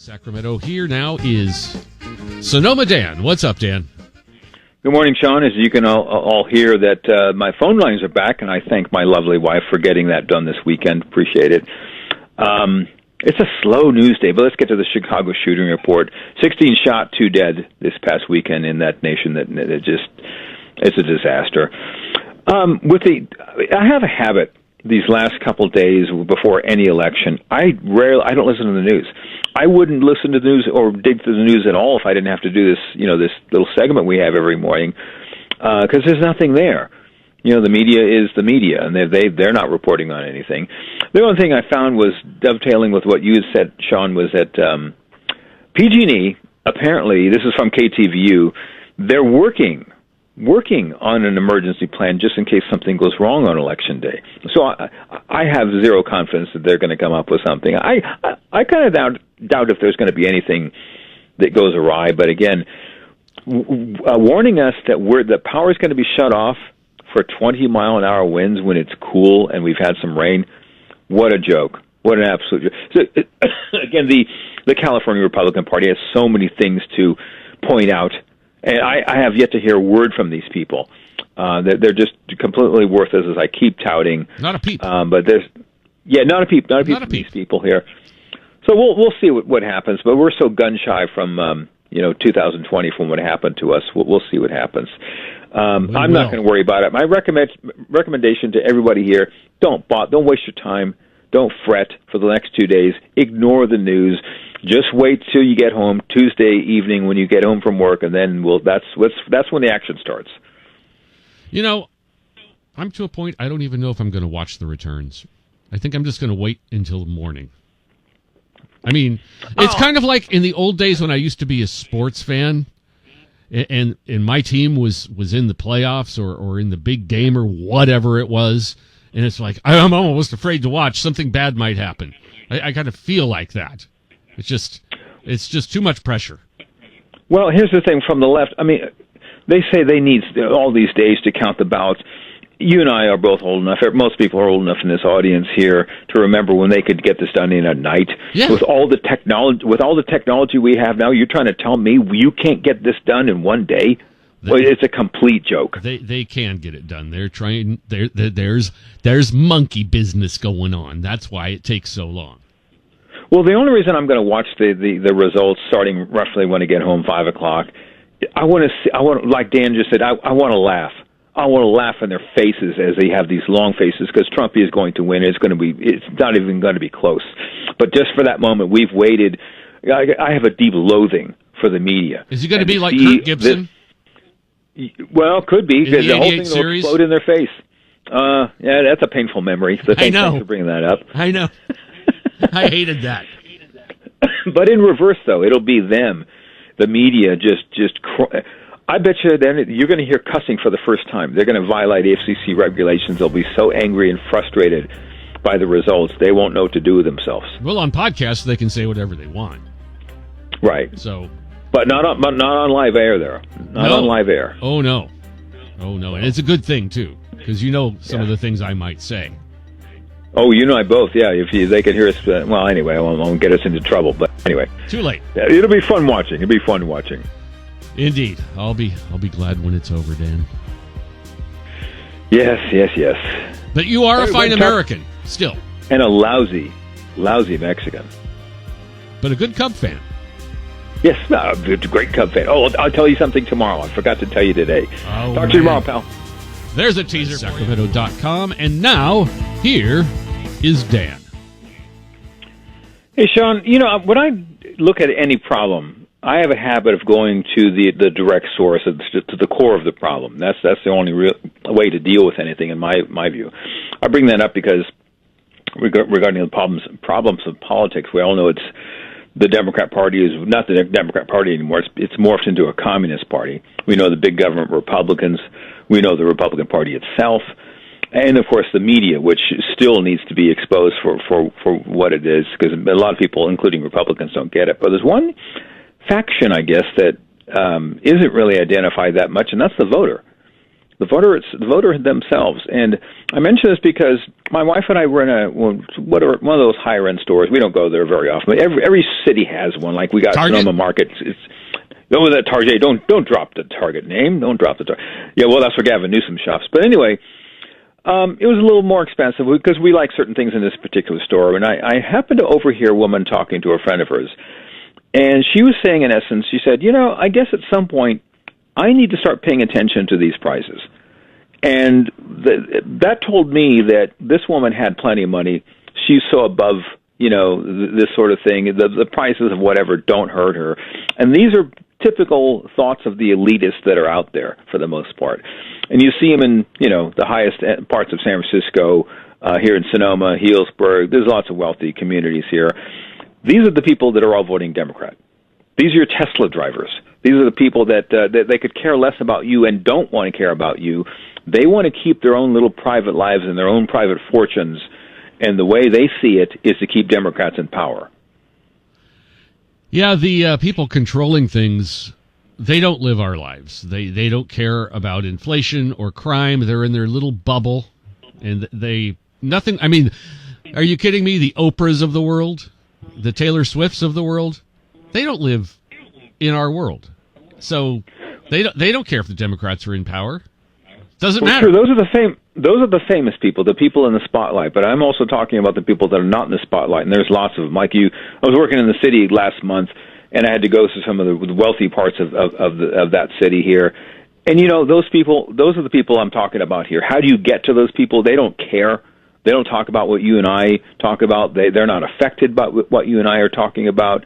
Sacramento. Here now is Sonoma Dan. What's up, Dan? Good morning, Sean. As you can all hear, that my phone lines are back, and I thank my lovely wife for getting that done this weekend. Appreciate it. It's a slow news day, but let's get to the Chicago shooting report. 16 shot, 2 dead this past weekend in that nation. It's a disaster. I have a habit these last couple days before any election. I don't listen to the news. I wouldn't listen to the news or dig through the news at all if I didn't have to do this, this little segment we have every morning, because there's nothing there. The media is the media, and they're not reporting on anything. The only thing I found was dovetailing with what you had said, Sean, was that PG&E, apparently, this is from KTVU, they're working on an emergency plan just in case something goes wrong on Election Day. So I have zero confidence that they're going to come up with something. I kind of doubt if there's going to be anything that goes awry, but again, warning us that the power is going to be shut off for 20-mile-an-hour winds when it's cool and we've had some rain. What a joke. What an absolute joke. So, again, the California Republican Party has so many things to point out, and I have yet to hear a word from these people. They're just completely worthless, as I keep touting. Not a peep. But there's, not a peep from these people here. So we'll see what happens. But we're so gun shy from 2020 from what happened to us. We'll see what happens. I'm not going to worry about it. My recommendation to everybody here: don't waste your time. Don't fret for the next 2 days. Ignore the news. Just wait till you get home Tuesday evening when you get home from work, and then that's when the action starts. I'm to a point I don't even know if I'm going to watch the returns. I think I'm just going to wait until the morning. I mean, it's kind of like in the old days when I used to be a sports fan, and my team was in the playoffs or in the big game or whatever it was, and it's like I'm almost afraid to watch. Something bad might happen. I kind of feel like that. It's just too much pressure. Well, here's the thing from the left. I mean, they say they need all these days to count the ballots. You and I are both old enough. Most people are old enough in this audience here to remember when they could get this done in a night. Yeah. With all the technology we have now, you're trying to tell me you can't get this done in one day? It's a complete joke. They can get it done. They're trying. There's monkey business going on. That's why it takes so long. Well, the only reason I'm going to watch the results starting roughly when I get home, 5 o'clock, I want to see. Like Dan just said, I want to laugh. I want to laugh in their faces as they have these long faces because Trump is going to win. It's not even going to be close. But just for that moment, we've waited. I have a deep loathing for the media. Is he going to be like Kirk Gibson? Well, could be because the whole thing will explode in their face. Yeah, that's a painful memory. So thanks for bringing that up. I know. I hated that. But in reverse, though, it'll be them, the media, just. I bet you then you're going to hear cussing for the first time. They're going to violate FCC regulations. They'll be so angry and frustrated by the results, they won't know what to do with themselves. Well, on podcasts, they can say whatever they want. Right. So, but not on live air. There, not on live air. Oh no, and it's a good thing too, because some of the things I might say. Oh, you and I both, yeah. If they can hear us, well, anyway, I won't get us into trouble. But anyway, too late. Yeah, it'll be fun watching. It'll be fun watching. Indeed, I'll be glad when it's over, Dan. Yes. But you are a fine American, still, and a lousy Mexican, but a good Cub fan. Yes, a great Cub fan. Oh, I'll tell you something tomorrow. I forgot to tell you today. Talk to you tomorrow, pal. There's a teaser. Sacramento.com, and now here is Dan. Hey, Sean. When I look at any problem, I have a habit of going to the direct source, to the core of the problem. That's the only real way to deal with anything, in my view. I bring that up because regarding the problems of politics, we all know the Democrat Party is not the Democrat Party anymore. It's morphed into a communist party. We know the big government Republicans. We know the Republican Party itself. And, of course, the media, which still needs to be exposed for what it is, because a lot of people, including Republicans, don't get it. But there's one faction, I guess, that isn't really identified that much, and that's the voter. the voter themselves. And I mention this because my wife and I were in one of those higher end stores. We don't go there very often, but every city has one. Like we got Target? Sonoma Market. It's over that Target. Don't drop the Target name. Don't drop the Target. Yeah, well, that's where Gavin Newsom shops. But anyway, it was a little more expensive because we like certain things in this particular store. And I happened to overhear a woman talking to a friend of hers, and she was saying, in essence, she said, I guess at some point I need to start paying attention to these prices. And that told me that this woman had plenty of money. She's so above, this sort of thing. The prices of whatever don't hurt her. And these are typical thoughts of the elitists that are out there for the most part. And you see them in, the highest parts of San Francisco, here in Sonoma, Healdsburg. There's lots of wealthy communities here. These are the people that are all voting Democrat. These are your Tesla drivers. These are the people that they could care less about you and don't want to care about you. They want to keep their own little private lives and their own private fortunes, and the way they see it is to keep Democrats in power. Yeah, the people controlling things, they don't live our lives. They don't care about inflation or crime. They're in their little bubble, and nothing. I mean, are you kidding me? The Oprahs of the world, the Taylor Swifts of the world, they don't live in our world. So they don't care if the Democrats are in power. Doesn't matter. Sure, those are the famous people, the people in the spotlight. But I'm also talking about the people that are not in the spotlight, and there's lots of them. Like you, I was working in the city last month, and I had to go to some of the wealthy parts of that city here. And those people, those are the people I'm talking about here. How do you get to those people? They don't care. They don't talk about what you and I talk about. They're not affected by what you and I are talking about.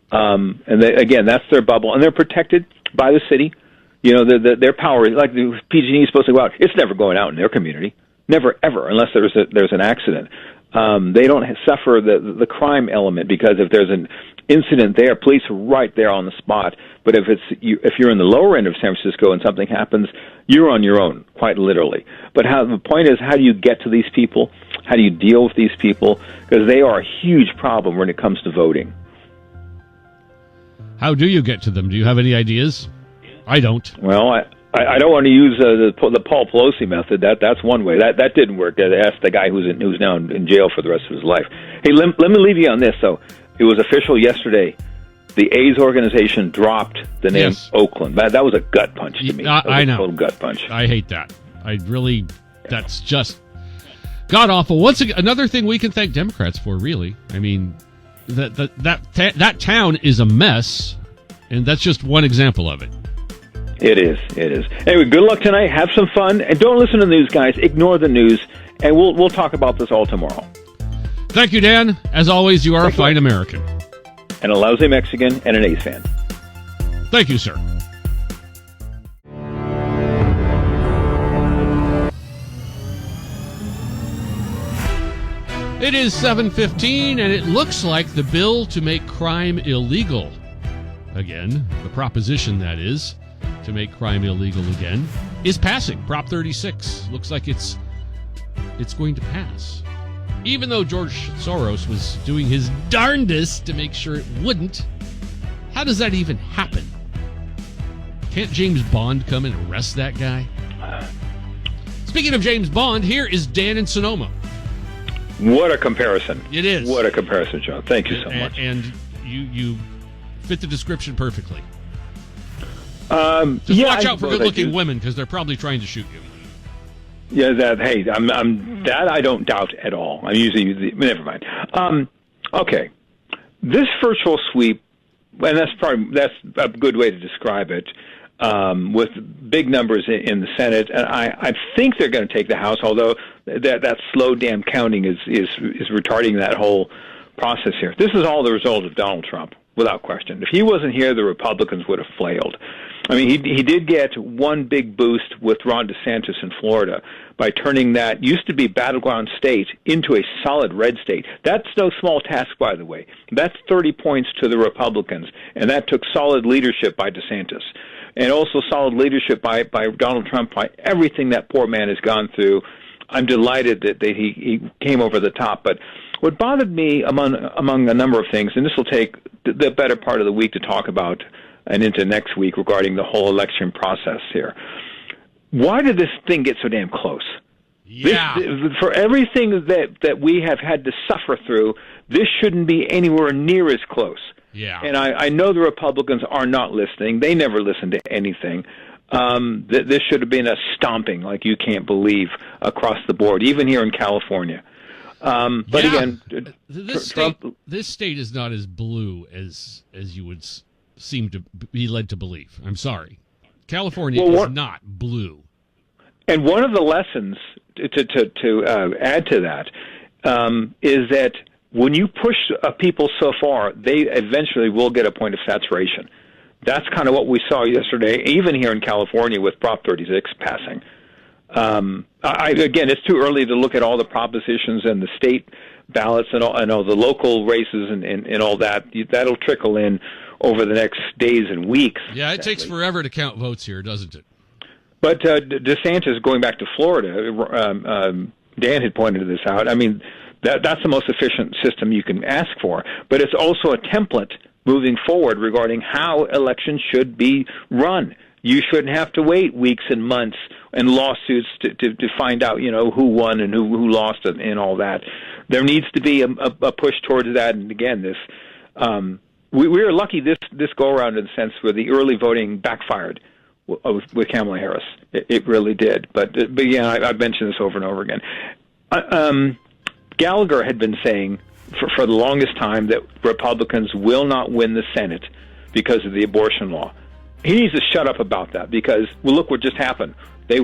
And again, that's their bubble, and they're protected by the city. Their power, like the PG&E is supposed to go out. It's never going out in their community, never ever, unless there's an accident. They don't suffer the crime element, because if there's an incident there, police are right there on the spot. But if you're in the lower end of San Francisco and something happens, you're on your own, quite literally. But the point is, how do you get to these people? How do you deal with these people? Because they are a huge problem when it comes to voting. How do you get to them? Do you have any ideas? I don't. Well, I don't want to use the Paul Pelosi method. That's one way. That didn't work. Ask the guy who's now in jail for the rest of his life. Hey, let me leave you on this. So it was official yesterday. The AIDS organization dropped the name Oakland. That was a gut punch to me. I know. A total gut punch. I hate that. That's just god awful. Once again, another thing we can thank Democrats for, really. I mean, that town is a mess, and that's just one example of it. It is. Anyway, good luck tonight. Have some fun, and don't listen to the news, guys. Ignore the news, and we'll talk about this all tomorrow. Thank you, Dan. As always, you are a fine American. And a lousy Mexican and an A's fan. Thank you, sir. It is 7:15, and it looks like the bill to make crime illegal again, the proposition that is, to make crime illegal again, is passing. Prop 36 looks like it's going to pass. Even though George Soros was doing his darndest to make sure it wouldn't. How does that even happen? Can't James Bond come and arrest that guy? Speaking of James Bond, here is Dan in Sonoma. What a comparison. It is. What a comparison, John. Thank you so much. And you fit the description perfectly. Just watch out for good-looking women, because they're probably trying to shoot you. Yeah, that I don't doubt at all. I'm usually never mind. Okay, this virtual sweep, and that's a good way to describe it. With big numbers in the Senate, and I think they're going to take the House. Although that slow damn counting is retarding that whole process here. This is all the result of Donald Trump, without question. If he wasn't here, the Republicans would have flailed. I mean, he did get one big boost with Ron DeSantis in Florida by turning that used to be battleground state into a solid red state. That's no small task, by the way. That's 30 points to the Republicans, and that took solid leadership by DeSantis, and also solid leadership by Donald Trump, by everything that poor man has gone through. I'm delighted that he came over the top. But what bothered me among a number of things, and this will take the better part of the week to talk about and into next week regarding the whole election process here. why did this thing get so damn close? Yeah. For everything that we have had to suffer through, this shouldn't be anywhere near as close. Yeah. And I know the Republicans are not listening. They never listen to anything. This should have been a stomping like you can't believe across the board, even here in California. But again, this state is not as blue as you would seem to be led to believe. I'm sorry. California is not blue. And one of the lessons to add to that is that when you push people so far, they eventually will get a point of saturation. That's kind of what we saw yesterday, even here in California with Prop 36 passing. Again, it's too early to look at all the propositions and the state ballots and all the local races and all that. That'll trickle in over the next days and weeks. Yeah, it takes forever to count votes here, doesn't it? But DeSantis, going back to Florida, Dan had pointed this out. I mean, that's the most efficient system you can ask for. But it's also a template moving forward regarding how elections should be run. You shouldn't have to wait weeks and months and lawsuits to find out, who won and who lost and all that. There needs to be a push towards that. And again, this we were lucky this go around in the sense where the early voting backfired with Kamala Harris. It really did. But yeah, I've mentioned this over and over again. Gallagher had been saying for the longest time that Republicans will not win the Senate because of the abortion law. He needs to shut up about that because, well, look what just happened. The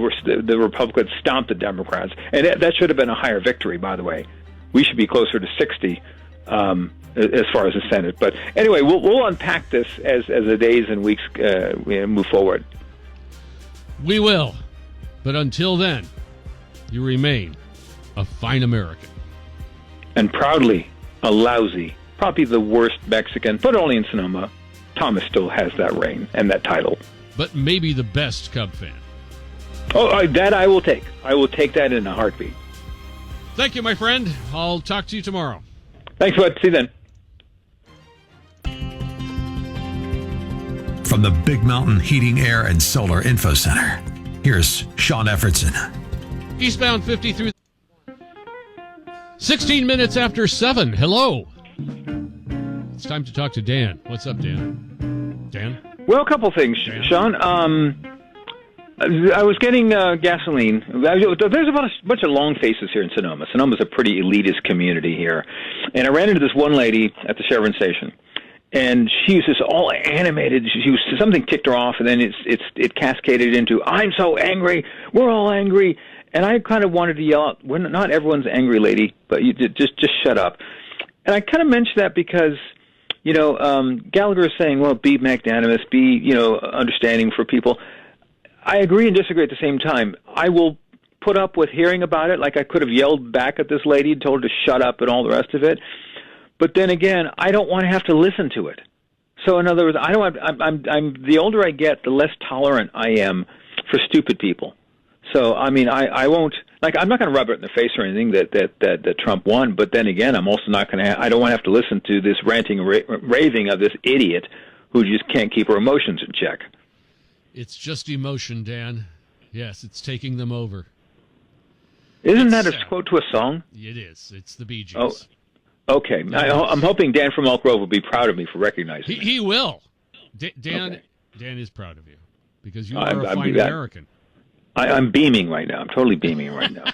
Republicans stomped the Democrats, and that should have been a higher victory, by the way. We should be closer to 60 as far as the Senate. But anyway, we'll unpack this as the days and weeks move forward. We will. But until then, you remain a fine American. And proudly a lousy, probably the worst Mexican, but only in Sonoma. Thomas still has that reign and that title. But maybe the best Cub fan. Oh, that I will take. I will take that in a heartbeat. Thank you, my friend. I'll talk to you tomorrow. Thanks, bud. See you then. From the Big Mountain Heating, Air, and Solar Info Center, here's Sean Effertson. Eastbound 53. 16 minutes after 7. Hello. It's time to talk to Dan. What's up, Dan? Dan? Well, a couple things, Dan? Sean. I was getting gasoline. There's about a bunch of long faces here in Sonoma. Sonoma's a pretty elitist community here. And I ran into this one lady at the Chevron station. And she was just all animated. Something ticked her off, and then it cascaded into, "I'm so angry. We're all angry." And I kind of wanted to yell out, "Not everyone's angry, lady, but you just shut up." And I kind of mentioned that because, Gallagher is saying, "Well, be magnanimous, be understanding for people." I agree and disagree at the same time. I will put up with hearing about it, like I could have yelled back at this lady and told her to shut up and all the rest of it. But then again, I don't want to have to listen to it. So in other words, I'm the older I get, the less tolerant I am for stupid people. So I mean, I won't, like, I'm not going to rub it in the face or anything that Trump won. But then again, I'm also not going to. I don't want to have to listen to this ranting and raving of this idiot who just can't keep her emotions in check. It's just emotion, Dan. Yes, it's taking them over. Isn't that a quote to a song? It is. It's the Bee Gees. Oh. Okay, I'm hoping Dan from Elk Grove will be proud of me for recognizing He will. Dan is proud of you because you are a fine American. I'm beaming right now. I'm totally beaming right now.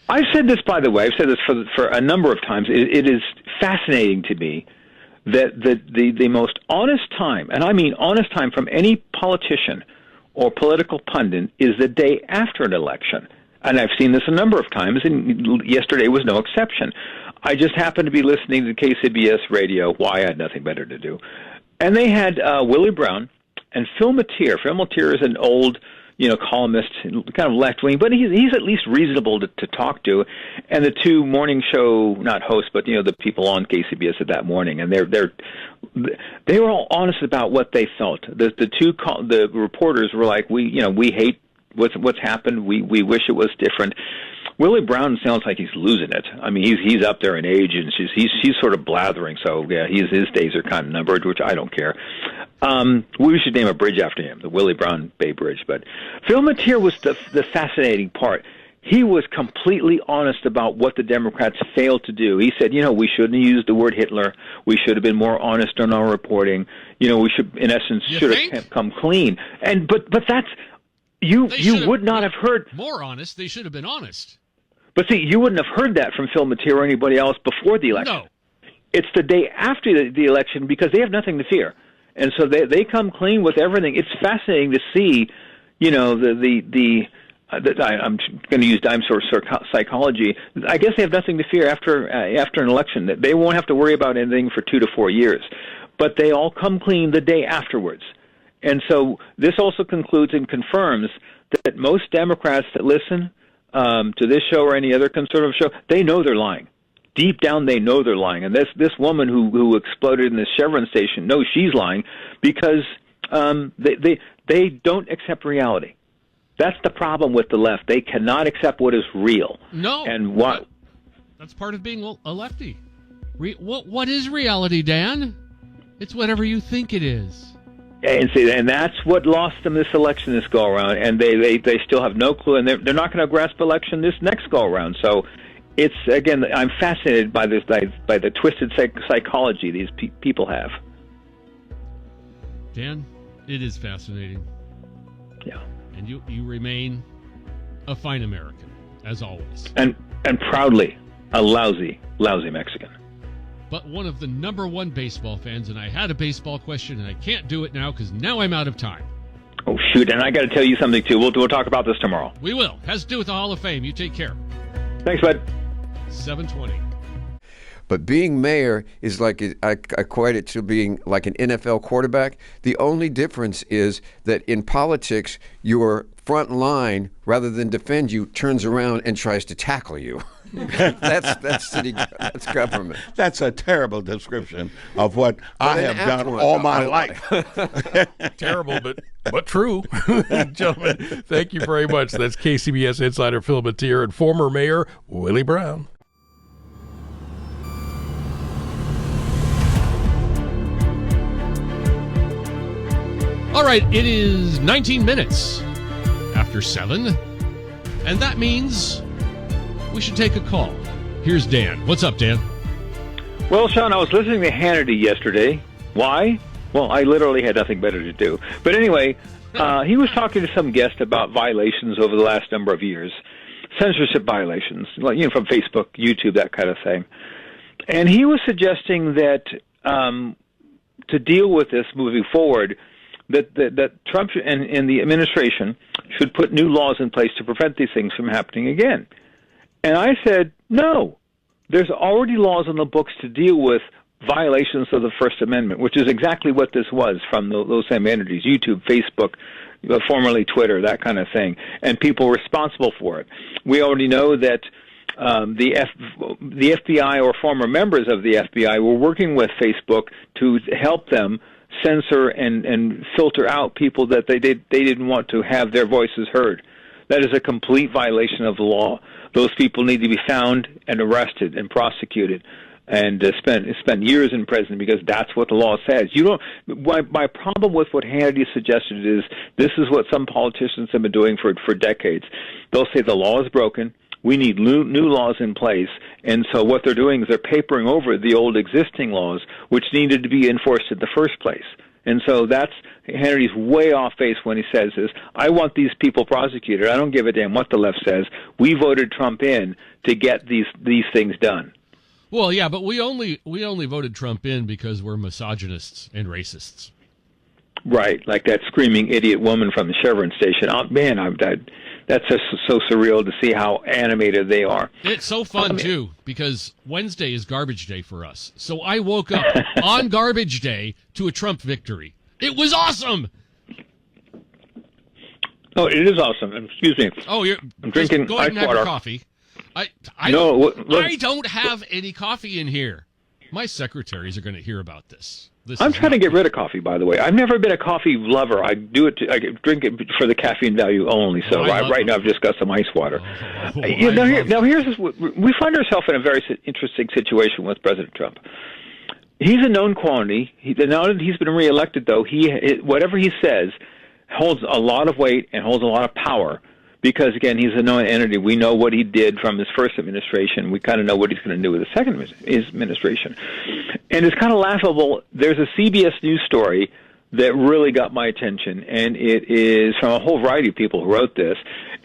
I've said this, by the way. I've said this for a number of times. It is fascinating to me that the most honest time, and I mean honest time, from any politician or political pundit is the day after an election. And I've seen this a number of times, and yesterday was no exception. I just happened to be listening to KCBS radio. Why? I had nothing better to do. And they had Willie Brown and Phil Matier. Phil Matier is an old, columnist, kind of left-wing, but he's at least reasonable to talk to. And the two morning show, not hosts, but, the people on KCBS at that morning. And they were all honest about what they felt. The reporters were like, we hate what's happened. We wish it was different. Willie Brown sounds like he's losing it. I mean, he's up there in age, and he's sort of blathering. So yeah, his days are kind of numbered, which I don't care. We should name a bridge after him, the Willie Brown Bay Bridge. But Phil Matier was the fascinating part. He was completely honest about what the Democrats failed to do. He said, we shouldn't have used the word Hitler. We should have been more honest on our reporting. We should, in essence, should have come clean. But that's you would not have heard more honest. They should have been honest. But see, you wouldn't have heard that from Phil Matier or anybody else before the election. No. It's the day after the election because they have nothing to fear. And so they come clean with everything. It's fascinating to see, I'm going to use dinosaur psychology. I guess they have nothing to fear after an election. They won't have to worry about anything for 2 to 4 years. But they all come clean the day afterwards. And so this also concludes and confirms that most Democrats that listen to this show or any other conservative show, they know they're lying. Deep down, they know they're lying. And this woman who exploded in this Chevron station knows she's lying because they don't accept reality. That's the problem with the left. They cannot accept what is real. No. And what? That's part of being a lefty. What is reality, Dan? It's whatever you think it is. And that's what lost them this election this go around. And they still have no clue, and they're not going to grasp election this next go around. So it's, again, I'm fascinated by this by the twisted psychology these people have. Dan, it is fascinating. Yeah. And you remain a fine American, as always. And proudly a lousy Mexican. But one of the number one baseball fans, and I had a baseball question, and I can't do it now because now I'm out of time. Oh, shoot, and I got to tell you something, too. We'll talk about this tomorrow. We will. Has to do with the Hall of Fame. You take care. Thanks, bud. 7:20. But being mayor is like, I equate it to being like an NFL quarterback. The only difference is that in politics, your front line, rather than defend you, turns around and tries to tackle you. That's government. That's a terrible description of what I have done all my life. Terrible, but true. Gentlemen, thank you very much. That's KCBS insider Phil Matier and former Mayor Willie Brown. All right, it is 19 minutes after 7, and that means we should take a call. Here's Dan. What's up, Dan? Well, Sean, I was listening to Hannity yesterday. Why? Well, I literally had nothing better to do. But anyway, he was talking to some guest about violations over the last number of years, censorship violations, like from Facebook, YouTube, that kind of thing. And he was suggesting that to deal with this moving forward, that Trump and the administration should put new laws in place to prevent these things from happening again. And I said, no. There's already laws on the books to deal with violations of the First Amendment, which is exactly what this was from those same entities, YouTube, Facebook, formerly Twitter, that kind of thing, and people responsible for it. We already know that the FBI or former members of the FBI were working with Facebook to help them censor and filter out people that they didn't want to have their voices heard. That is a complete violation of the law. Those people need to be found and arrested and prosecuted and spend years in prison because that's what the law says. My problem with what Hannity suggested is this is what some politicians have been doing for decades. They'll say the law is broken. We need new laws in place. And so what they're doing is they're papering over the old existing laws, which needed to be enforced in the first place. And so that's Hannity's way off base when he says this. I want these people prosecuted. I don't give a damn what the left says. We voted Trump in to get these things done. Well, yeah, but we only voted Trump in because we're misogynists and racists. Right, like that screaming idiot woman from the Chevron station. Oh, man, that's just so surreal to see how animated they are. It's so fun, too, because Wednesday is garbage day for us. So I woke up on garbage day to a Trump victory. It was awesome! Oh, it is awesome. Excuse me. Oh, I'm drinking go ahead and ice have water. your coffee. I don't have any coffee in here. My secretaries are going to hear about this. I'm trying to get rid of coffee, by the way. I've never been a coffee lover. I drink it for the caffeine value only. So right now I've just got some ice water. Here's this, we find ourselves in a very interesting situation with President Trump. He's a known quantity. Now that he's been reelected, though, whatever he says holds a lot of weight and holds a lot of power because, again, he's a known entity. We know what he did from his first administration. We kind of know what he's going to do with the second administration. And it's kind of laughable. There's a CBS News story that really got my attention, and it is from a whole variety of people who wrote this.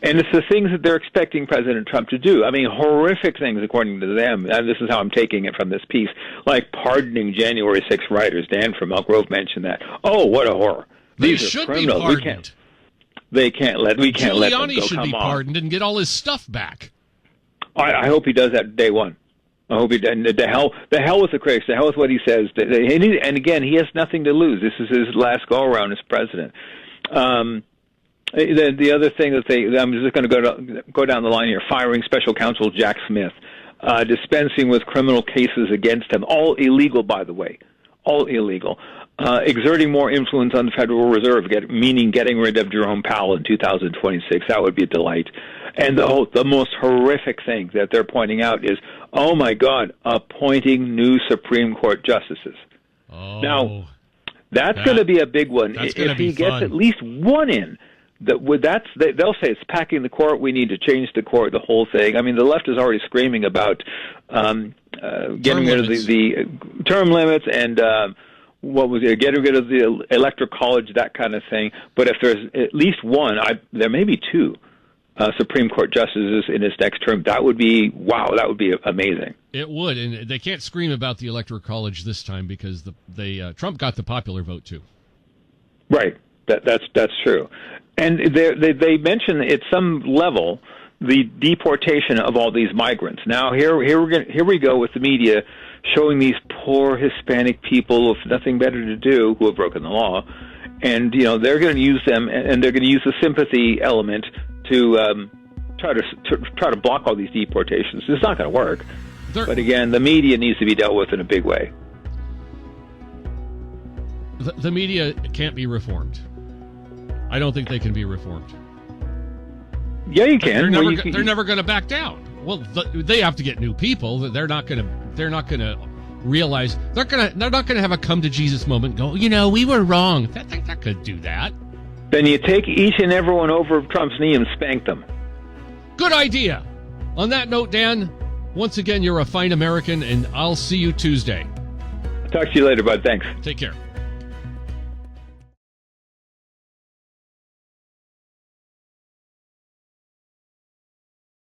And it's the things that they're expecting President Trump to do. I mean, horrific things according to them. And this is how I'm taking it from this piece, like pardoning January 6th rioters. Dan from Elk Grove mentioned that. Oh, what a horror! These are criminals. Be pardoned. We can't let them go. Giuliani should be pardoned and get all his stuff back. I hope he does that day one. I hope he does. The hell with the critics. The hell with what he says. And again, he has nothing to lose. This is his last go around as president. The other thing that I'm just going to go down the line here, firing special counsel Jack Smith, dispensing with criminal cases against him, all illegal, by the way, all illegal, exerting more influence on the Federal Reserve, meaning getting rid of Jerome Powell in 2026. That would be a delight. And the most horrific thing that they're pointing out is, oh my God, appointing new Supreme Court justices. Oh, now, that's going to be a big one. If he gets at least one in, they'll say it's packing the court. We need to change the court, the whole thing. I mean, the left is already screaming about getting rid of the term limits and getting rid of the electoral college, that kind of thing. But if there's at least one, there may be two Supreme Court justices in his next term. That would be That would be amazing. It would, and they can't scream about the electoral college this time because Trump got the popular vote too. Right. That's true. And they mention at some level the deportation of all these migrants. Now here we go with the media showing these poor Hispanic people with nothing better to do who have broken the law, and they're going to use them, and they're going to use the sympathy element to try to block all these deportations. It's not going to work. But again, the media needs to be dealt with in a big way. The media can't be reformed. I don't think they can be reformed. Yeah, you can. They're never going to back down. Well, they have to get new people. They're not going to realize they're not going to have a come to Jesus moment. And go, we were wrong. That could do that. Then you take each and everyone over Trump's knee and spank them. Good idea. On that note, Dan, once again, you're a fine American, and I'll see you Tuesday. Talk to you later, bud. Thanks. Take care.